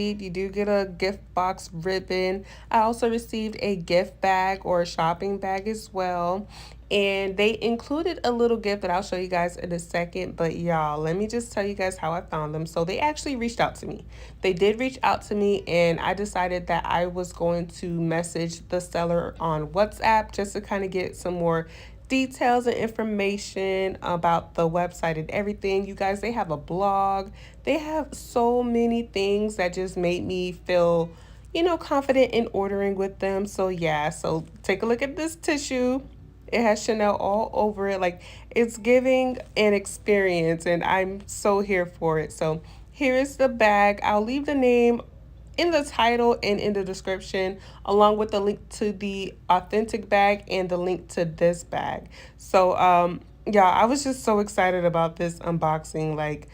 You do get a gift box ribbon. I also received a gift bag or a shopping bag as well. And they included a little gift that I'll show you guys in a second. But y'all, let me just tell you guys how I found them. So they actually reached out to me. They did reach out to me, and I decided that I was going to message the seller on WhatsApp just to kind of get some more details and information about the website and everything. You guys, they have a blog. They have so many things that just made me feel, confident in ordering with them. So yeah, so take a look at this tissue. It has Chanel all over it. Like, it's giving an experience, and I'm so here for it. So here is the bag. I'll leave the name in the title and in the description, along with the link to the authentic bag and the link to this bag. So yeah, I was just so excited about this unboxing. Like,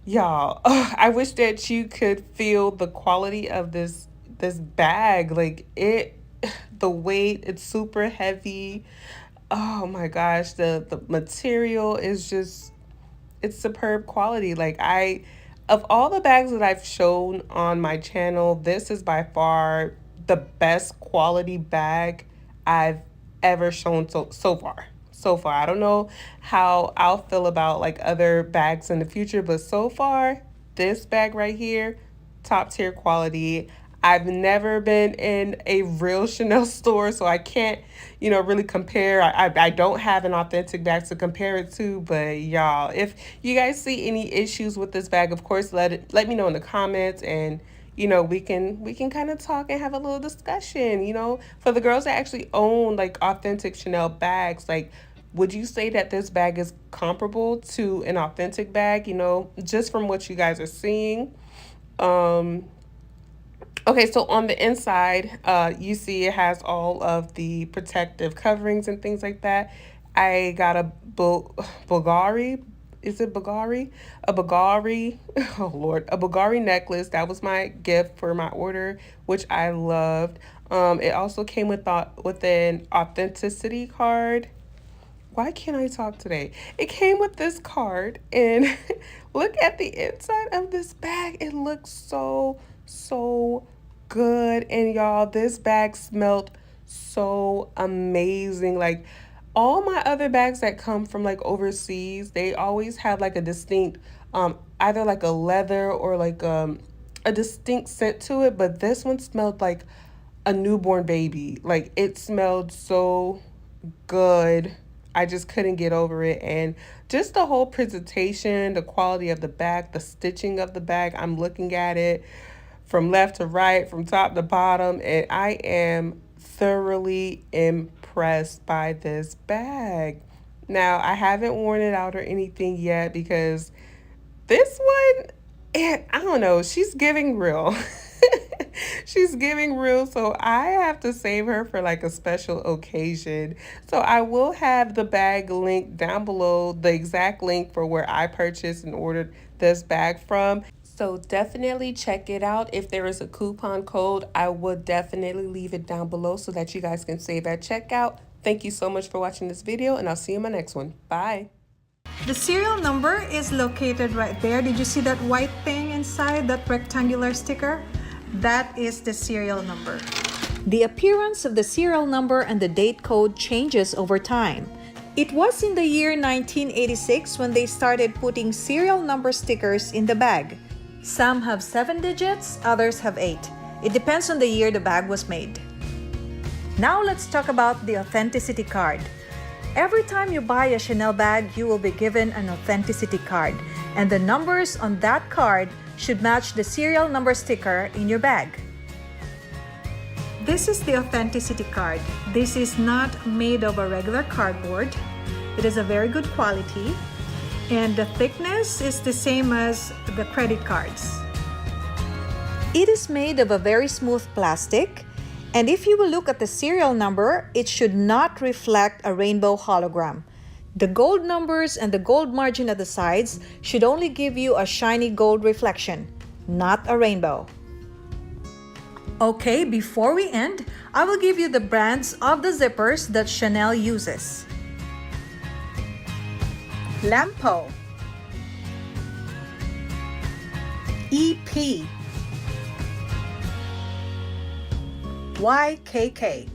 y'all, I wish that you could feel the quality of this bag. Like, the weight, it's super heavy. Oh my gosh, the material is just, it's superb quality. Like, of all the bags that I've shown on my channel, this is by far the best quality bag I've ever shown so far. So far, I don't know how I'll feel about like other bags in the future, but so far, this bag right here, top tier quality. I've never been in a real Chanel store, so I can't, really compare. I don't have an authentic bag to compare it to, but y'all, if you guys see any issues with this bag, of course, let me know in the comments, and we can kind of talk and have a little discussion. For the girls that actually own like authentic Chanel bags, like, would you say that this bag is comparable to an authentic bag? Just from what you guys are seeing. Okay, so on the inside, you see it has all of the protective coverings and things like that. I got a Bulgari. Is it Bulgari? A Bulgari. Oh Lord, a Bulgari necklace. That was my gift for my order, which I loved. It also came with an authenticity card. Why can't I talk today? It came with this card, and look at the inside of this bag. It looks so good. And y'all, this bag smelled so amazing. Like, all my other bags that come from like overseas, they always have like a distinct either like a leather or like a distinct scent to it, but this one smelled like a newborn baby. Like, it smelled so good. I just couldn't get over it. And just the whole presentation, the quality of the bag, the stitching of the bag, I'm looking at it from left to right, from top to bottom, and I am thoroughly impressed by this bag. Now, I haven't worn it out or anything yet because this one, I don't know, she's giving real. She's giving real, so I have to save her for like a special occasion. So I will have the bag link down below, the exact link for where I purchased and ordered this bag from. So definitely check it out. If there is a coupon code, I would definitely leave it down below so that you guys can save at checkout. Thank you so much for watching this video, and I'll see you in my next one. Bye. The serial number is located right there. Did you see that white thing inside, that rectangular sticker? That is the serial number. The appearance of the serial number and the date code changes over time. It was in the year 1986 when they started putting serial number stickers in the bag. Some have 7 digits, others have 8. It depends on the year the bag was made. Now let's talk about the authenticity card. Every time you buy a Chanel bag, you will be given an authenticity card, and the numbers on that card should match the serial number sticker in your bag. This is the authenticity card. This is not made of a regular cardboard. It is a very good quality, and the thickness is the same as the credit cards. It is made of a very smooth plastic, and if you will look at the serial number, it should not reflect a rainbow hologram. The gold numbers and the gold margin at the sides should only give you a shiny gold reflection, not a rainbow. Okay, before we end, I will give you the brands of the zippers that Chanel uses. Lampo, EP, YKK,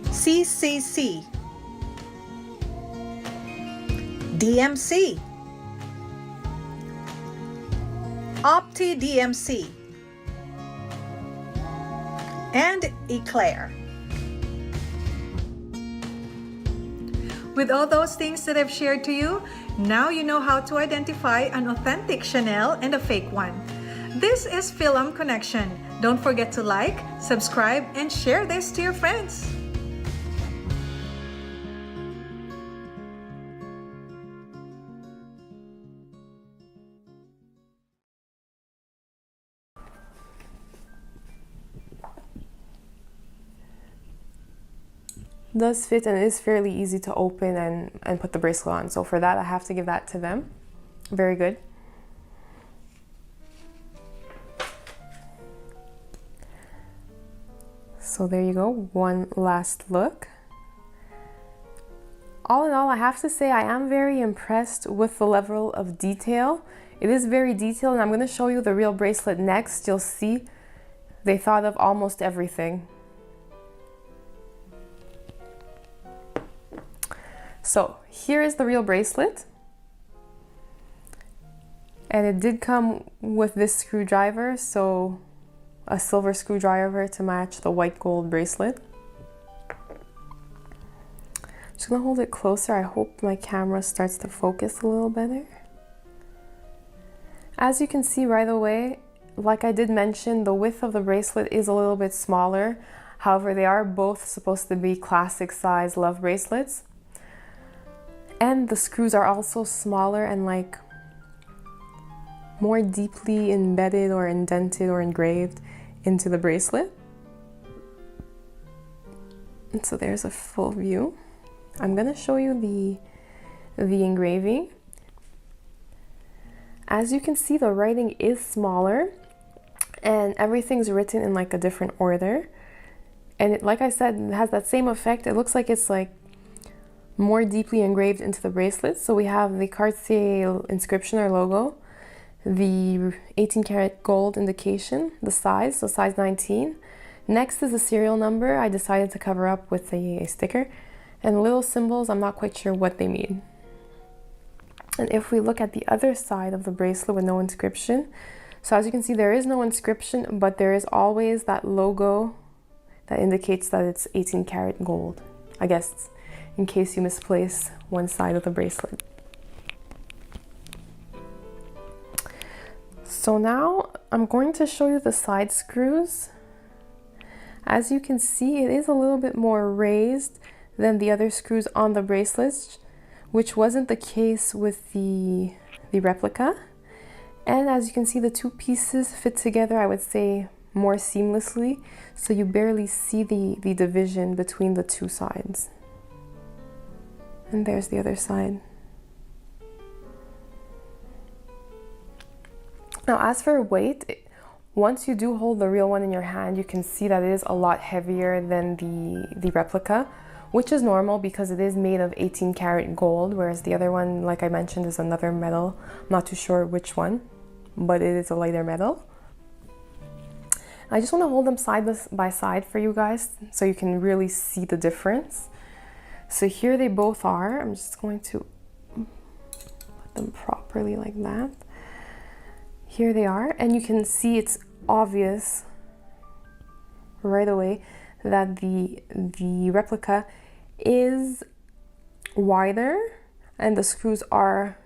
CCC, DMC, Opti DMC, and Eclair. With all those things that I've shared to you, now you know how to identify an authentic Chanel and a fake one. This is Film Connection. Don't forget to like, subscribe, and share this to your friends. Does fit and is fairly easy to open and put the bracelet on. So for that, I have to give that to them. Very good. So there you go, one last look. All in all, I have to say I am very impressed with the level of detail. It is very detailed, and I'm going to show you the real bracelet next. You'll see they thought of almost everything. So here is the real bracelet, and it did come with this screwdriver, so a silver screwdriver to match the white gold bracelet. Just gonna hold it closer. I hope my camera starts to focus a little better. As you can see right away, like I did mention, the width of the bracelet is a little bit smaller. However, they are both supposed to be classic size love bracelets. And the screws are also smaller and like more deeply embedded or indented or engraved into the bracelet. And so there's a full view. I'm gonna show you the engraving. As you can see, the writing is smaller and everything's written in like a different order. And like I said, it has that same effect. It looks like it's like more deeply engraved into the bracelet. So we have the Cartier inscription or logo, the 18 karat gold indication, the size, so size 19. Next is the serial number. I decided to cover up with a sticker, and little symbols, I'm not quite sure what they mean. And if we look at the other side of the bracelet with no inscription, so as you can see, there is no inscription, but there is always that logo that indicates that it's 18 karat gold. I guess in case you misplace one side of the bracelet. So now I'm going to show you the side screws. As you can see, it is a little bit more raised than the other screws on the bracelets, which wasn't the case with the replica. And as you can see, the two pieces fit together, I would say, more seamlessly, so you barely see the division between the two sides. And there's the other side. Now, as for weight, once you do hold the real one in your hand, you can see that it is a lot heavier than the replica, which is normal because it is made of 18 karat gold, whereas the other one, like I mentioned, is another metal. I'm not too sure which one, but it is a lighter metal. I just want to hold them side by side for you guys so you can really see the difference. So here they both are. I'm just going to put them properly like that. Here they are, and you can see it's obvious right away that the replica is wider and the screws are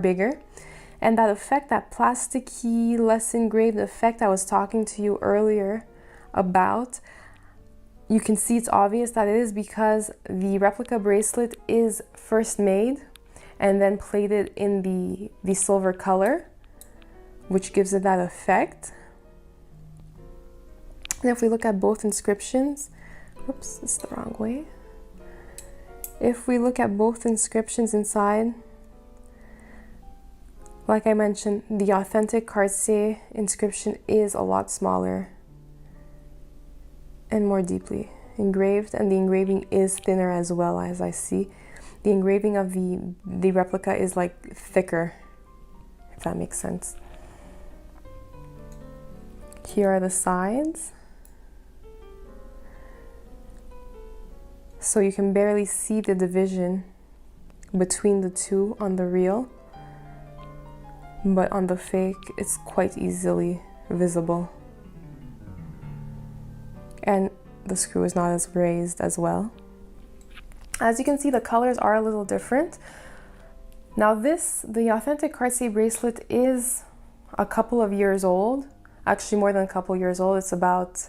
bigger. And that effect, that plasticky, less engraved effect I was talking to you earlier about, you can see it's obvious that it is because the replica bracelet is first made and then plated in the silver color, which gives it that effect. And if we look at both inscriptions, oops, it's the wrong way. If we look at both inscriptions inside, like I mentioned, the authentic Cartier inscription is a lot smaller and more deeply engraved, and the engraving is thinner as well. As I see, the engraving of the replica is like thicker, if that makes sense. Here are the sides. So you can barely see the division between the two on the real, but on the fake it's quite easily visible. And the screw is not as raised as well. As you can see, the colors are a little different. Now the authentic Cartier bracelet is a couple of years old, actually more than a couple years old. It's about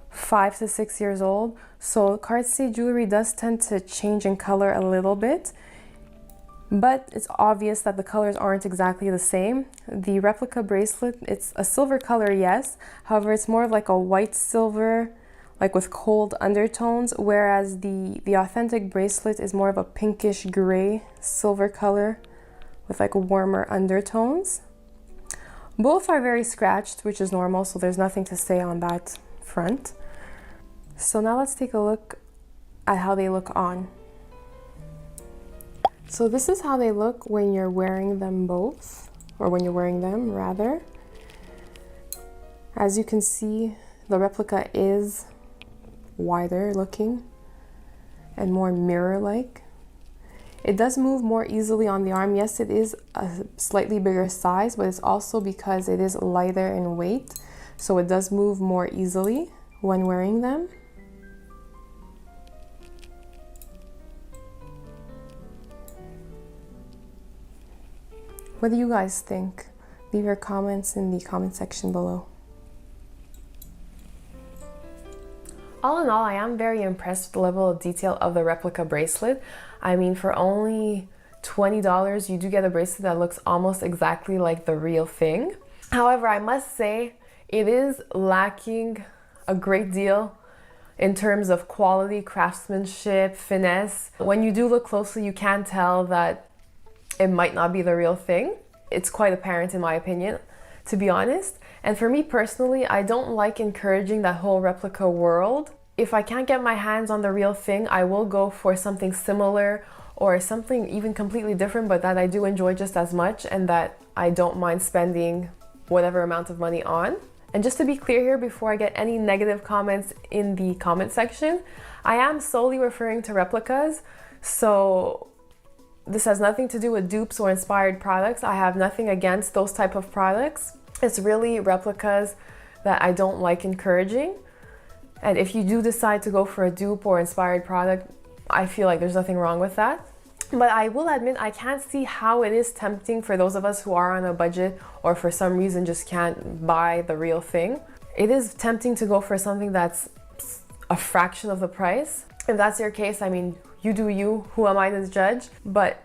5 to 6 years old. So Cartier jewelry does tend to change in color a little bit, but it's obvious that the colors aren't exactly the same. The replica bracelet, it's a silver color, yes. However, it's more of like a white silver, like with cold undertones, whereas the authentic bracelet is more of a pinkish gray silver color with like warmer undertones. Both are very scratched, which is normal, so there's nothing to say on that front. So now let's take a look at how they look on. So this is how they look when you're wearing them both, or when you're wearing them rather. As you can see, the replica is wider looking and more mirror-like. It does move more easily on the arm. Yes, it is a slightly bigger size, but it's also because it is lighter in weight, so it does move more easily when wearing them. What do you guys think? Leave your comments in the comment section below. All in all, I am very impressed with the level of detail of the replica bracelet. I mean, for only $20, you do get a bracelet that looks almost exactly like the real thing. However, I must say, it is lacking a great deal in terms of quality, craftsmanship, finesse. When you do look closely, you can tell that it might not be the real thing. It's quite apparent in my opinion, to be honest. And for me personally, I don't like encouraging that whole replica world. If I can't get my hands on the real thing, I will go for something similar or something even completely different, but that I do enjoy just as much and that I don't mind spending whatever amount of money on. And just to be clear here, before I get any negative comments in the comment section, I am solely referring to replicas. So this has nothing to do with dupes or inspired products. I have nothing against those type of products. It's really replicas that I don't like encouraging. And if you do decide to go for a dupe or inspired product, I feel like there's nothing wrong with that. But I will admit, I can't see how it is tempting for those of us who are on a budget or for some reason just can't buy the real thing. It is tempting to go for something that's a fraction of the price. If that's your case, I mean, you do you, who am I to judge? But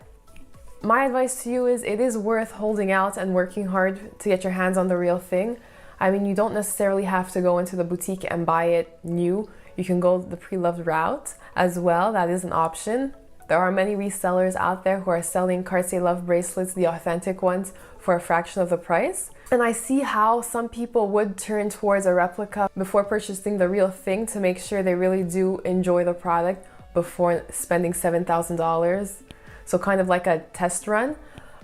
my advice to you is it is worth holding out and working hard to get your hands on the real thing. I mean, you don't necessarily have to go into the boutique and buy it new. You can go the pre-loved route as well. That is an option. There are many resellers out there who are selling Cartier Love bracelets, the authentic ones, for a fraction of the price. And I see how some people would turn towards a replica before purchasing the real thing to make sure they really do enjoy the product before spending $7,000. So kind of like a test run.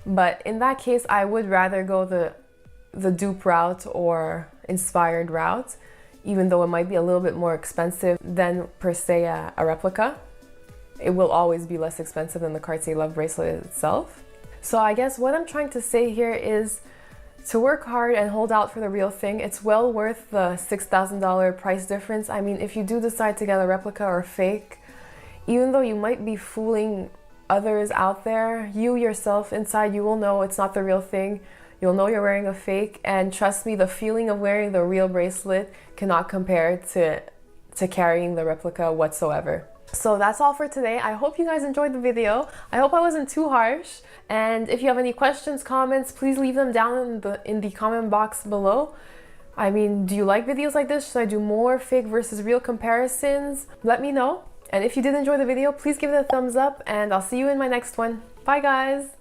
But in that case, I would rather go the dupe route or inspired route, even though it might be a little bit more expensive than per se a replica. It will always be less expensive than the Cartier Love bracelet itself. So I guess what I'm trying to say here is to work hard and hold out for the real thing. It's well worth the $6,000 price difference. I mean, if you do decide to get a replica or fake, even though you might be fooling others out there, you yourself inside, you will know it's not the real thing. You'll know you're wearing a fake, and trust me, the feeling of wearing the real bracelet cannot compare to carrying the replica whatsoever. So that's all for today. I hope you guys enjoyed the video. I hope I wasn't too harsh. And if you have any questions, comments, please leave them down in the comment box below. I mean, do you like videos like this? Should I do more fake versus real comparisons? Let me know. And if you did enjoy the video, please give it a thumbs up, and I'll see you in my next one. Bye guys!